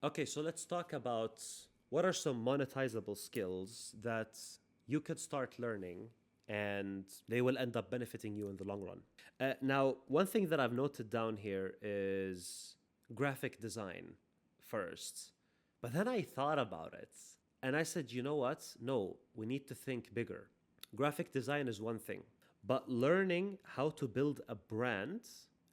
Okay, so let's talk about what are some monetizable skills that you could start learning and they will end up benefiting you in the long run. Now, one thing that I've noted down here is graphic design first. But then I thought about it and I said, you know what? No, we need to think bigger. Graphic design is one thing, but learning how to build a brand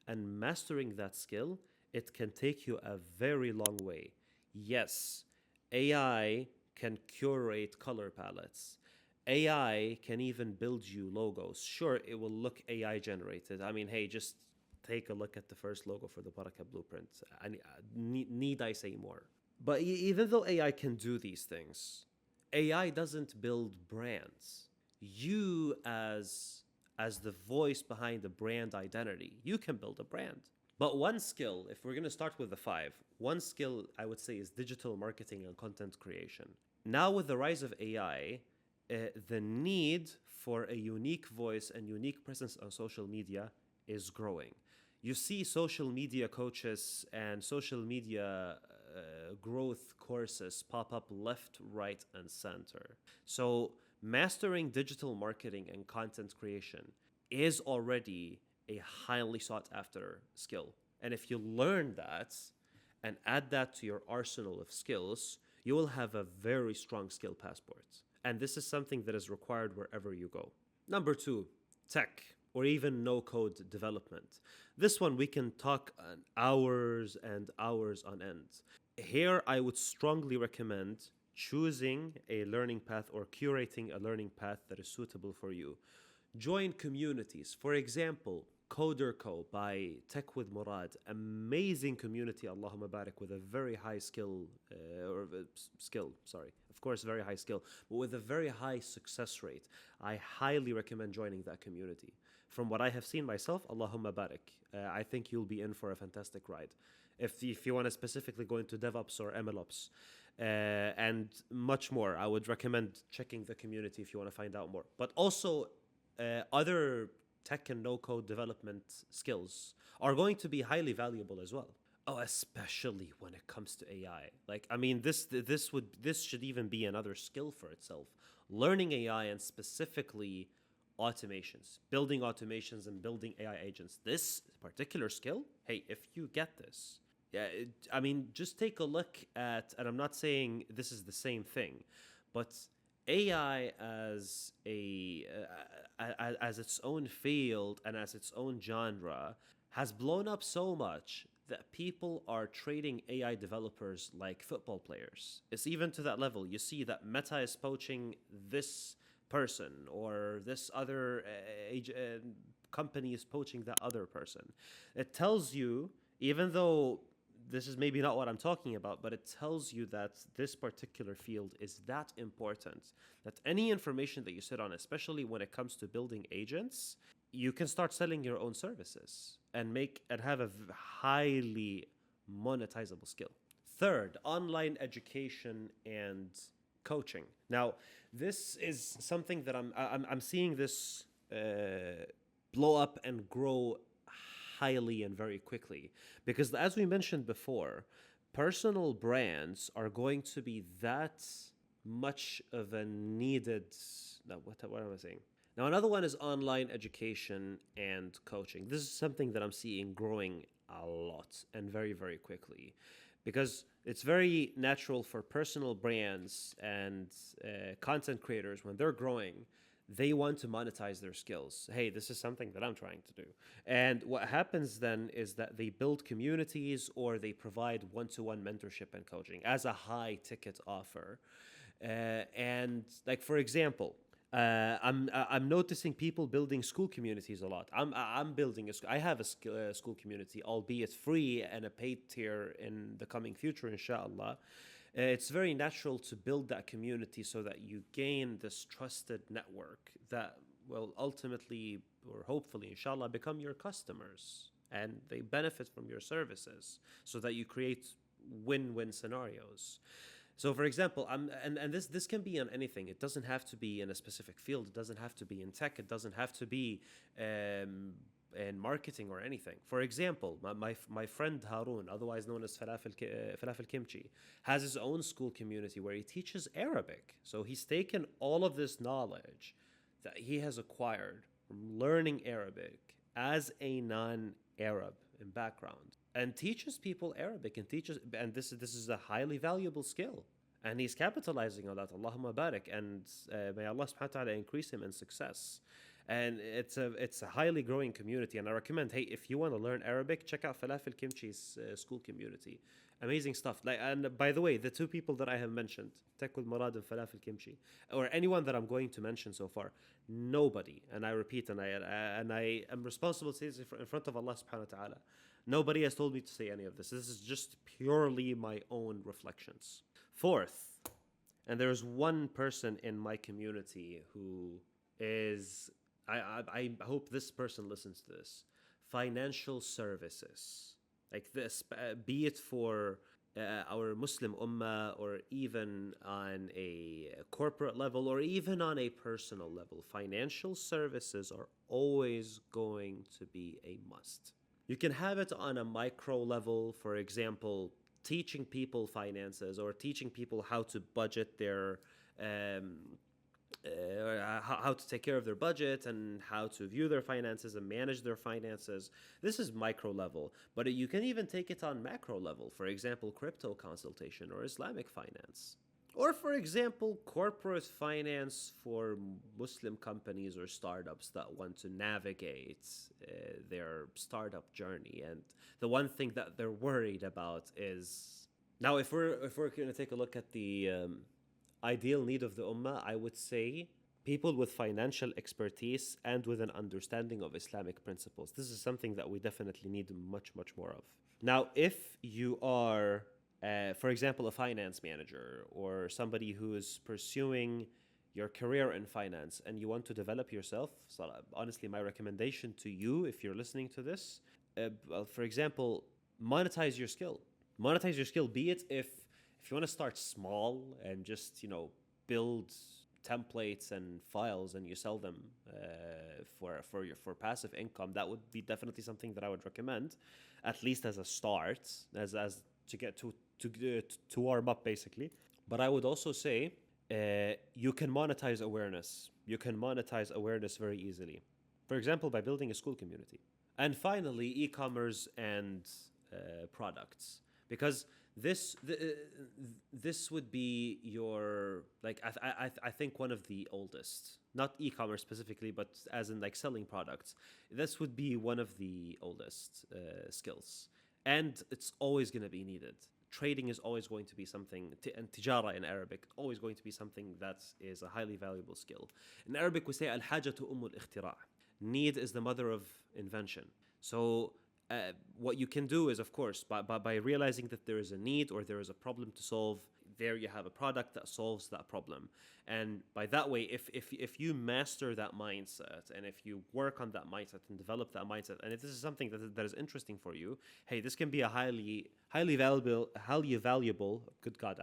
and mastering that skill, it can take you a very long way. Yes, AI can curate color palettes. AI can even build you logos. Sure, it will look AI generated. I mean, hey, just take a look at the first logo for the Baraka blueprint. Need I say more? But even though AI can do these things, AI doesn't build brands. You as the voice behind the brand identity, you can build a brand. But one skill, if we're going to start with the five, one skill I would say is digital marketing and content creation. Now, with the rise of AI, the need for a unique voice and unique presence on social media is growing. You see social media coaches and social media growth courses pop up left, right, and center. So, mastering digital marketing and content creation is already a highly sought after skill. And if you learn that and add that to your arsenal of skills, you will have a very strong skill passport. And this is something that is required wherever you go. Number two, tech or even no code development. This one we can talk hours and hours on end. Here, I would strongly recommend choosing a learning path or curating a learning path that is suitable for you. Join communities. For example, CoderCo by Tech with Murad, amazing community, Allahumma barik, with a very high skill, of course, very high skill, but with a very high success rate. I highly recommend joining that community. From what I have seen myself, Allahumma barik, I think you'll be in for a fantastic ride. If you want to specifically go into DevOps or MLOps, and much more, I would recommend checking the community if you want to find out more. But also, other tech and no code development skills are going to be highly valuable as well. Oh, especially when it comes to AI. Like, I mean, this should even be another skill for itself. Learning AI and specifically automations, building automations and building AI agents. This particular skill, hey, if you get this, yeah, I mean, just take a look at, and I'm not saying this is the same thing, but AI as its own field and as its own genre has blown up so much that people are trading AI developers like football players. It's even to that level. You see that Meta is poaching this person, or this other company is poaching that other person. It tells you, even though this is maybe not what I'm talking about, but it tells you that this particular field is that important that any information that you sit on, especially when it comes to building agents, you can start selling your own services and have a highly monetizable skill. Third, online education and coaching. Now, this is something that I'm seeing this blow up and grow highly and very quickly, because as we mentioned before, personal brands are going to be that much of a needed. No, what am I saying? Now, another one is online education and coaching. This is something that I'm seeing growing a lot and very, very quickly, because it's very natural for personal brands and content creators, when they're growing, they want to monetize their skills. Hey, this is something that I'm trying to do. And what happens then is that they build communities or they provide one-to-one mentorship and coaching as a high ticket offer. And like, for example, I'm noticing people building school communities a lot. I'm building I have a school community, albeit free, and a paid tier in the coming future, inshallah. It's very natural to build that community so that you gain this trusted network that will ultimately, or hopefully, inshallah, become your customers and they benefit from your services, so that you create win-win scenarios. So, for example, and this can be on anything. It doesn't have to be in a specific field. It doesn't have to be in tech. It doesn't have to be in marketing or anything. For example, my friend Harun, otherwise known as Falafel Kimchi, has his own school community where he teaches Arabic. So he's taken all of this knowledge that he has acquired from learning Arabic as a non-Arab in background and teaches people Arabic and this is a highly valuable skill. And he's capitalizing on that. Allahumma barak. And may Allah subhanahu wa ta'ala increase him in success. And it's a highly growing community. And I recommend, hey, if you want to learn Arabic, check out Falafel Kimchi's school community. Amazing stuff. And by the way, the two people that I have mentioned, Tawakkul Murad and Falafel Kimchi, or anyone that I'm going to mention so far, nobody, and I repeat, and I am responsible to say this in front of Allah subhanahu wa ta'ala, nobody has told me to say any of this. This is just purely my own reflections. Fourth, and there's one person in my community who is, I hope this person listens to this, financial services. Like this, be it for our Muslim ummah or even on a corporate level or even on a personal level, financial services are always going to be a must. You can have it on a micro level, for example, teaching people finances or teaching people how to budget their how to take care of their budget and how to view their finances and manage their finances. This is micro level, but you can even take it on macro level. For example, crypto consultation or Islamic finance. Or for example, corporate finance for Muslim companies or startups that want to navigate their startup journey. And the one thing that they're worried about is, now if we're going to take a look at the ideal need of the ummah, I would say people with financial expertise and with an understanding of Islamic principles. This is something that we definitely need much, much more of. Now, if you are for example, a finance manager or somebody who is pursuing your career in finance and you want to develop yourself, so honestly, my recommendation to you, if you're listening to this, for example, monetize your skill. Monetize your skill, be it if you want to start small and just, build templates and files and you sell them for passive income, that would be definitely something that I would recommend, at least as a start, as to get to warm up basically. But I would also say you can monetize awareness. You can monetize awareness very easily. For example, by building a school community. And finally, e-commerce and products. Because this would be your, I think one of the oldest, not e-commerce specifically, but as in selling products. This would be one of the oldest skills. And it's always going to be needed. Trading is always going to be something, and tijara in Arabic, always going to be something that is a highly valuable skill. In Arabic, we say al-hajatu ummul ikhtira'. Need is the mother of invention. So what you can do is, of course, by realizing that there is a need or there is a problem to solve, there you have a product that solves that problem. And by that way, if you master that mindset and if you work on that mindset and develop that mindset, and if this is something that is interesting for you, hey, this can be a highly valuable, good God,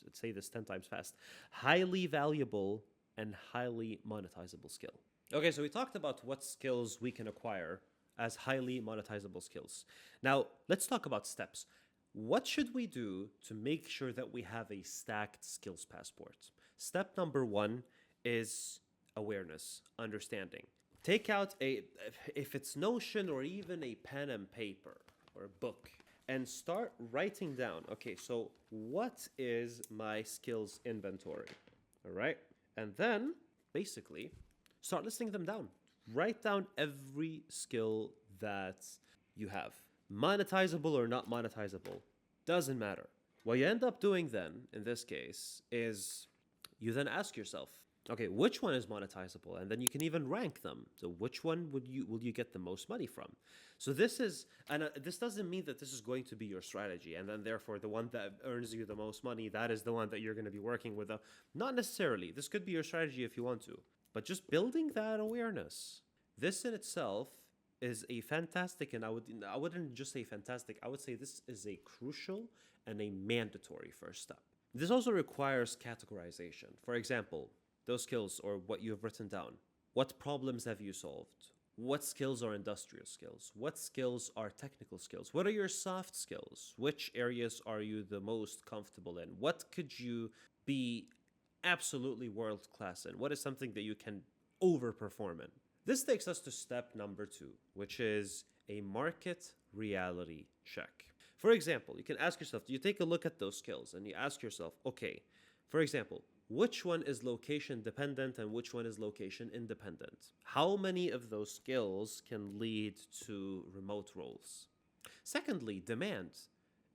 let's say this 10 times fast, highly valuable and highly monetizable skill. Okay, so we talked about what skills we can acquire as highly monetizable skills. Now, let's talk about steps. What should we do to make sure that we have a stacked skills passport? Step number one is awareness, understanding. Take out if it's Notion or even a pen and paper or a book, and start writing down, okay, so what is my skills inventory? All right? And then, basically, start listing them down. Write down every skill that you have. Monetizable or not monetizable, doesn't matter. What you end up doing then, in this case, is you then ask yourself, okay, which one is monetizable? And then you can even rank them. So which one will you get the most money from? So this is, and this doesn't mean that this is going to be your strategy, and then therefore the one that earns you the most money, that is the one that you're going to be working with. Not necessarily. This could be your strategy if you want to, but just building that awareness. This in itself is a fantastic, and I wouldn't just say fantastic, I would say this is a crucial and a mandatory first step. This also requires categorization. For example, those skills or what you have written down. What problems have you solved? What skills are industrial skills? What skills are technical skills? What are your soft skills? Which areas are you the most comfortable in? What could you be absolutely world class in? What is something that you can overperform in? This takes us to step number 2, which is a market reality check. For example, you can ask yourself, you take a look at those skills and you ask yourself, okay, for example, which one is location dependent and which one is location independent? How many of those skills can lead to remote roles? Secondly, demand.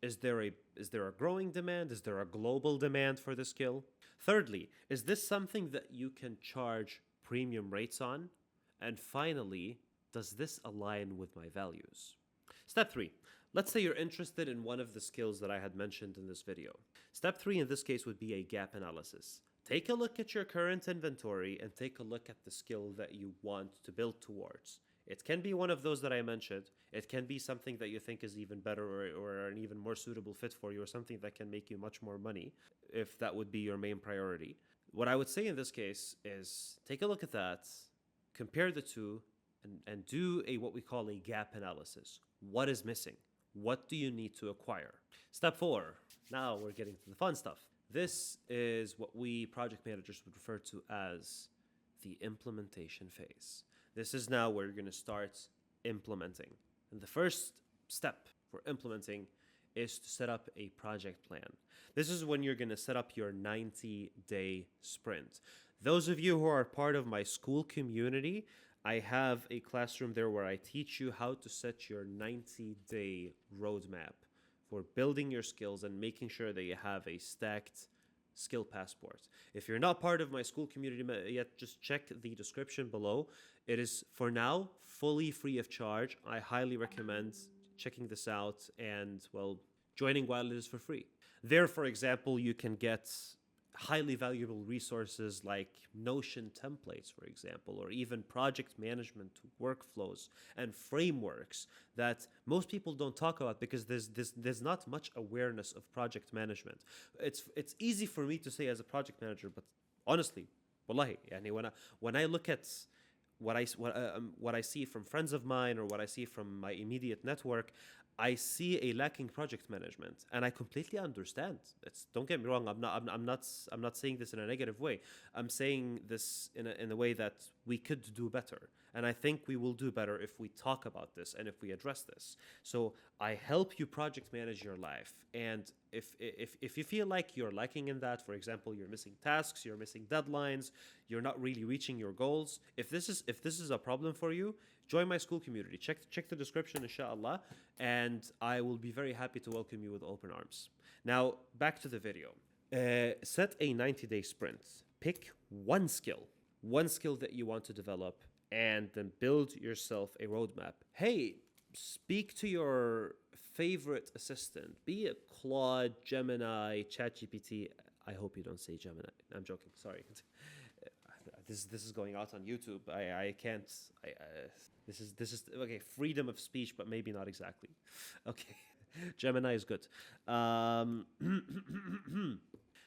Is there a growing demand? Is there a global demand for the skill? Thirdly, is this something that you can charge premium rates on? And finally, does this align with my values? Step 3. Let's say you're interested in one of the skills that I had mentioned in this video. Step 3 in this case would be a gap analysis. Take a look at your current inventory and take a look at the skill that you want to build towards. It can be one of those that I mentioned. It can be something that you think is even better or an even more suitable fit for you, or something that can make you much more money, if that would be your main priority. What I would say in this case is take a look at that, compare the two, and do what we call a gap analysis. What is missing? What do you need to acquire? Step 4. Now we're getting to the fun stuff. This is what we project managers would refer to as the implementation phase. This is now where you're going to start implementing. And the first step for implementing is to set up a project plan. This is when you're going to set up your 90-day sprint. Those of you who are part of my SKOOL community, I have a classroom there where I teach you how to set your 90-day roadmap for building your skills and making sure that you have a stacked skill passport. If you're not part of my SKOOL community yet, just check the description below. It is, for now, fully free of charge. I highly recommend checking this out and, well, joining while it is for free. There, for example, you can get highly valuable resources like Notion templates, for example, or even project management workflows and frameworks that most people don't talk about because there's not much awareness of project management. It's easy for me to say as a project manager, but honestly, wallahi, yani when I look at what I see from friends of mine or what I see from my immediate network, I see a lacking project management, and I completely understand. Don't get me wrong. I'm not saying this in a negative way. I'm saying this in a way that we could do better, and I think we will do better if we talk about this and if we address this. So I help you project manage your life, and if you feel like you're lacking in that, for example, you're missing tasks, you're missing deadlines, you're not really reaching your goals. If this is a problem for you, join my SKOOL community. Check the description, inshallah, and I will be very happy to welcome you with open arms. Now, back to the video. Set a 90-day sprint. Pick one skill that you want to develop, and then build yourself a roadmap. Hey, speak to your favorite assistant. Be it Claude, Gemini, ChatGPT. I hope you don't say Gemini. I'm joking. Sorry. This is going out on YouTube. I can't. This is okay. Freedom of speech, but maybe not exactly. Okay, Gemini is good.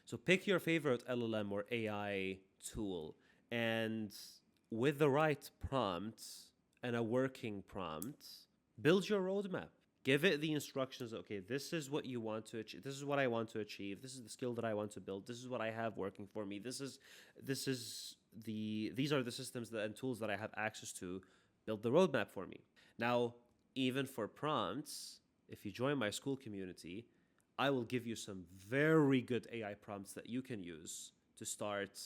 So pick your favorite LLM or AI tool, and with the right prompt and a working prompt, build your roadmap. Give it the instructions. Okay, this is what you want to achieve. This is what I want to achieve. This is the skill that I want to build. This is what I have working for me. These are the systems and tools that I have access to. Build the roadmap for me. Now, even for prompts, if you join my SKOOL community, I will give you some very good AI prompts that you can use to start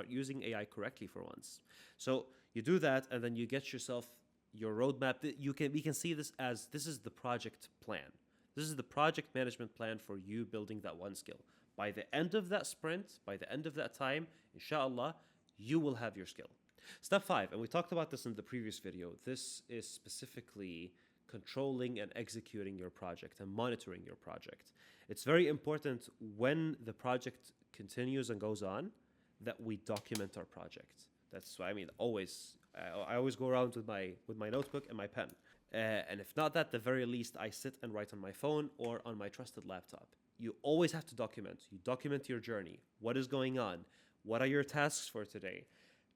using AI correctly for once. So you do that, and then you get yourself your roadmap. We can see this as this is the project plan. This is the project management plan for you building that one skill. By the end of that sprint, by the end of that time, inshallah, you will have your skill. Step 5, and we talked about this in the previous video. This is specifically controlling and executing your project and monitoring your project. It's very important when the project continues and goes on that we document our project. That's why I always go around with my notebook and my pen. And if not that, the very least, I sit and write on my phone or on my trusted laptop. You always have to document. You document your journey. What is going on? What are your tasks for today?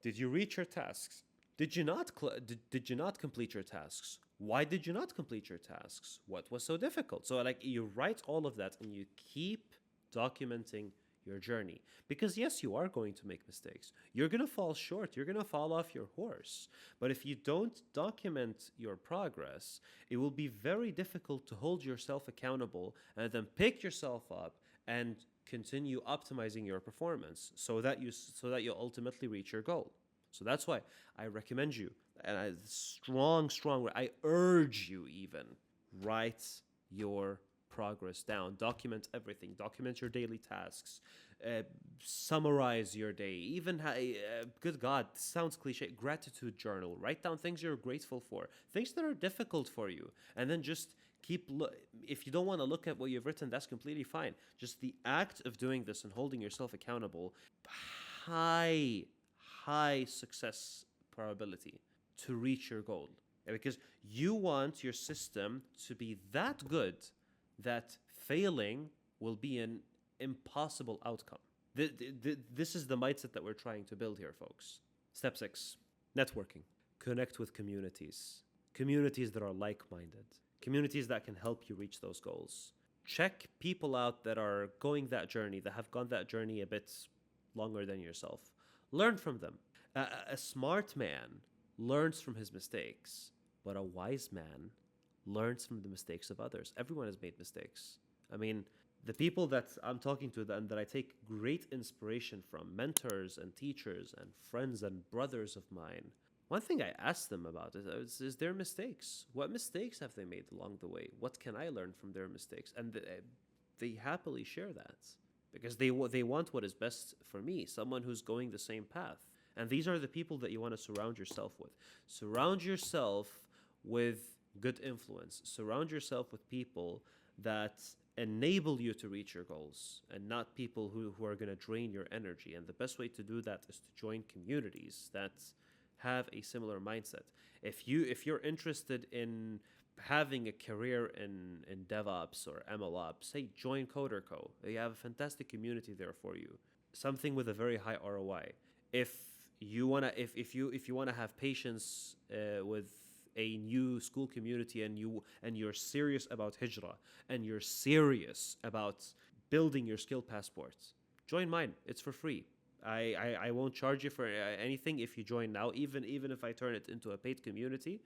Did you reach your tasks? Did you not complete your tasks? Why did you not complete your tasks? What was so difficult? So like you write all of that and you keep documenting your journey, because yes, you are going to make mistakes. You're going to fall short. You're going to fall off your horse. But if you don't document your progress, it will be very difficult to hold yourself accountable and then pick yourself up and continue optimizing your performance so that you ultimately reach your goal. So that's why I recommend you, and I urge you even, write your progress down. Document everything. Document your daily tasks. Summarize your day. Even, good God, this sounds cliche. Gratitude journal. Write down things you're grateful for. Things that are difficult for you. And then just if you don't want to look at what you've written, that's completely fine. Just the act of doing this and holding yourself accountable, high success probability to reach your goal. Because you want your system to be that good that failing will be an impossible outcome. This is the mindset that we're trying to build here, folks. Step 6, networking. Connect with communities. Communities that are like-minded. Communities that can help you reach those goals. Check people out that are going that journey, that have gone that journey a bit longer than yourself. Learn from them. A smart man learns from his mistakes, but a wise man learns from the mistakes of others. Everyone has made mistakes. I mean, the people that I'm talking to and that I take great inspiration from, mentors and teachers and friends and brothers of mine, one thing I ask them about is their mistakes. What mistakes have they made along the way? What can I learn from their mistakes? And they happily share that because they want what is best for me, someone who's going the same path. And these are the people that you want to surround yourself with. Surround yourself with good influence. Surround yourself with people that enable you to reach your goals and not people who are going to drain your energy. And the best way to do that is to join communities that have a similar mindset. If you're interested in having a career in DevOps or MLOps, say join CoderCo. They have a fantastic community there for you. Something with a very high ROI. If you wanna have patience with a new school community and you're serious about Hijrah and you're serious about building your skill passports, join mine. It's for free. I won't charge you for anything if you join now, even if I turn it into a paid community.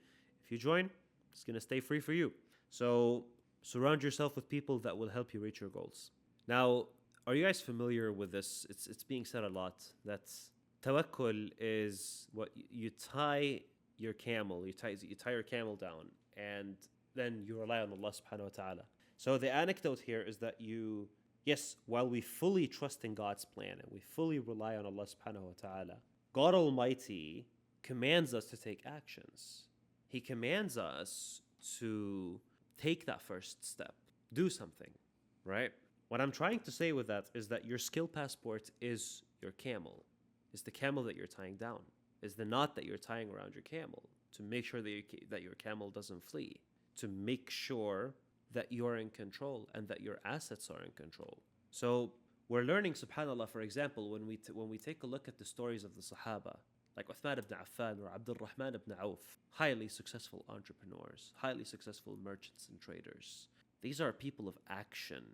If you join, it's going to stay free for you. So surround yourself with people that will help you reach your goals. Now, are you guys familiar with this? It's being said a lot that tawakkul is what you tie your camel, you tie your camel down, and then you rely on Allah subhanahu wa ta'ala. So the anecdote here is that yes, while we fully trust in God's plan and we fully rely on Allah subhanahu wa ta'ala, God Almighty commands us to take actions. He commands us to take that first step, do something, right? What I'm trying to say with that is that your skill passport is your camel. It's the camel that you're tying down. It's the knot that you're tying around your camel to make sure that your camel doesn't flee, to make sure that you're in control and that your assets are in control. So we're learning, subhanAllah, for example, when we take a look at the stories of the Sahaba, like Uthman ibn Affan or Abdul Rahman ibn Auf, highly successful entrepreneurs, highly successful merchants and traders. These are people of action.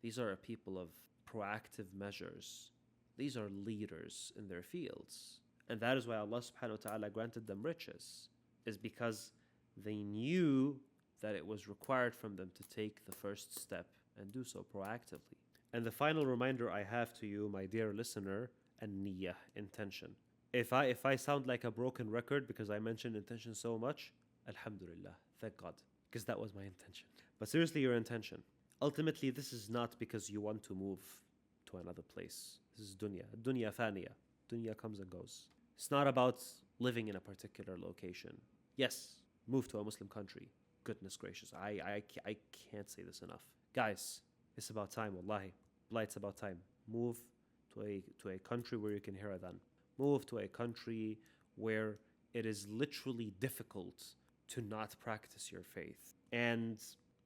These are people of proactive measures. These are leaders in their fields. And that is why Allah subhanahu wa ta'ala granted them riches, is because they knew that it was required from them to take the first step and do so proactively. And the final reminder I have to you, my dear listener, an-niyyah, intention. If I sound like a broken record because I mentioned intention so much, alhamdulillah, thank God, because that was my intention. But seriously, your intention. Ultimately, this is not because you want to move to another place. This is dunya. Dunya faniya. Dunya comes and goes. It's not about living in a particular location. Yes, move to a Muslim country. Goodness gracious, I can't say this enough. Guys, it's about time, wallahi. Wallahi, it's about time. Move to a country where you can hear adhan. Move to a country where it is literally difficult to not practice your faith. And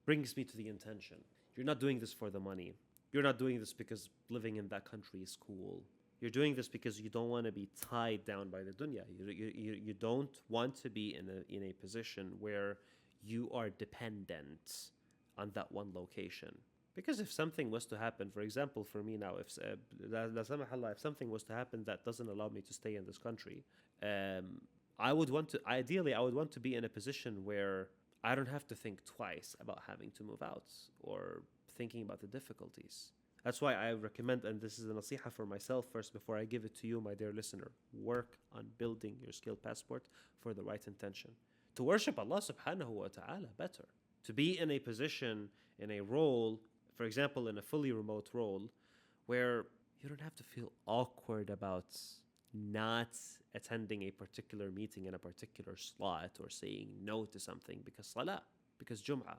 brings me to the intention. You're not doing this for the money. You're not doing this because living in that country is cool. You're doing this because you don't want to be tied down by the dunya. You don't want to be in a position where you are dependent on that one location. Because if something was to happen, for example, for me now, if something was to happen that doesn't allow me to stay in this country, I would want to, ideally, I would want to be in a position where I don't have to think twice about having to move out or thinking about the difficulties. That's why I recommend, and this is a nasiha for myself first before I give it to you, my dear listener, work on building your skill passport for the right intention. To worship Allah subhanahu wa ta'ala better. To be in a position, in a role, for example, in a fully remote role, where you don't have to feel awkward about not attending a particular meeting in a particular slot or saying no to something because salah, because Jum'ah,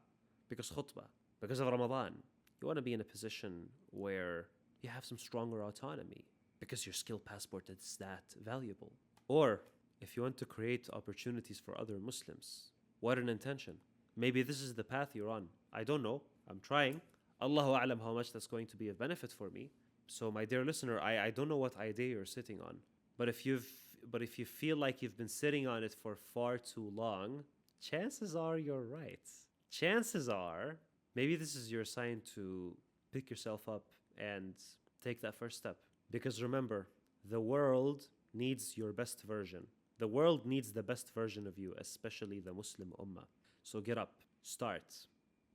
because khutbah, because of Ramadan. You want to be in a position where you have some stronger autonomy because your skill passport is that valuable. Or if you want to create opportunities for other Muslims, what an intention. Maybe this is the path you're on. I don't know. I'm trying. Allahu a'lam how much that's going to be of benefit for me. So my dear listener, I don't know what idea you're sitting on. But if you feel like you've been sitting on it for far too long, chances are you're right. Chances are maybe this is your sign to pick yourself up and take that first step. Because remember, the world needs your best version. The world needs the best version of you, especially the Muslim Ummah. So get up, start,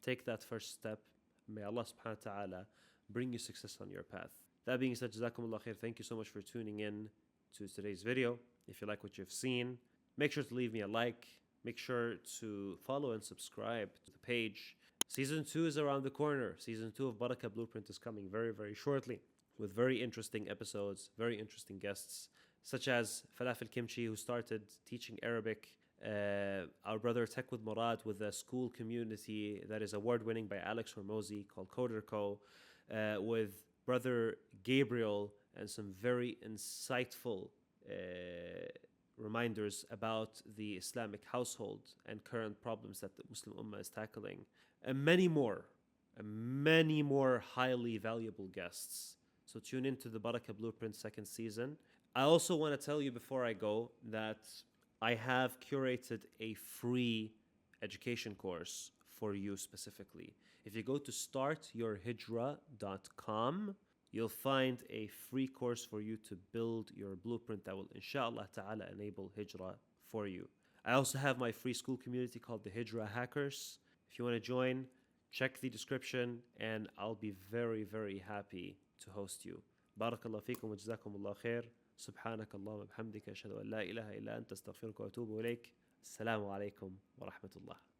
take that first step. May Allah subhanahu wa ta'ala bring you success on your path. That being said, Jazakumullah khair. Thank you so much for tuning in to today's video. If you like what you've seen, make sure to leave me a like. Make sure to follow and subscribe to the page. Season 2 is around the corner. Season 2 of Barakah Blueprint is coming very, very shortly with very interesting episodes, very interesting guests, such as Falafel Kimchi, who started teaching Arabic. Our brother Tech with Murad with a SKOOL Community that is award-winning by Alex Hormozi called CoderCo, with brother Gabriel and some very insightful reminders about the Islamic household and current problems that the Muslim Ummah is tackling, and many more highly valuable guests. So tune into the Barakah Blueprint second season. I also want to tell you before I go that I have curated a free education course for you specifically. If you go to startyourhijrah.com, you'll find a free course for you to build your blueprint that will, inshallah ta'ala, enable Hijrah for you. I also have my free school community called the Hijrah Hackers. If you want to join, check the description and I'll be very, very happy to host you. Barakallahu feekum wa jazakumullah khair. سبحانك اللهم وبحمدك أشهد أن لا إله إلا أنت أستغفرك وأتوب إليك. السلام عليكم ورحمة الله.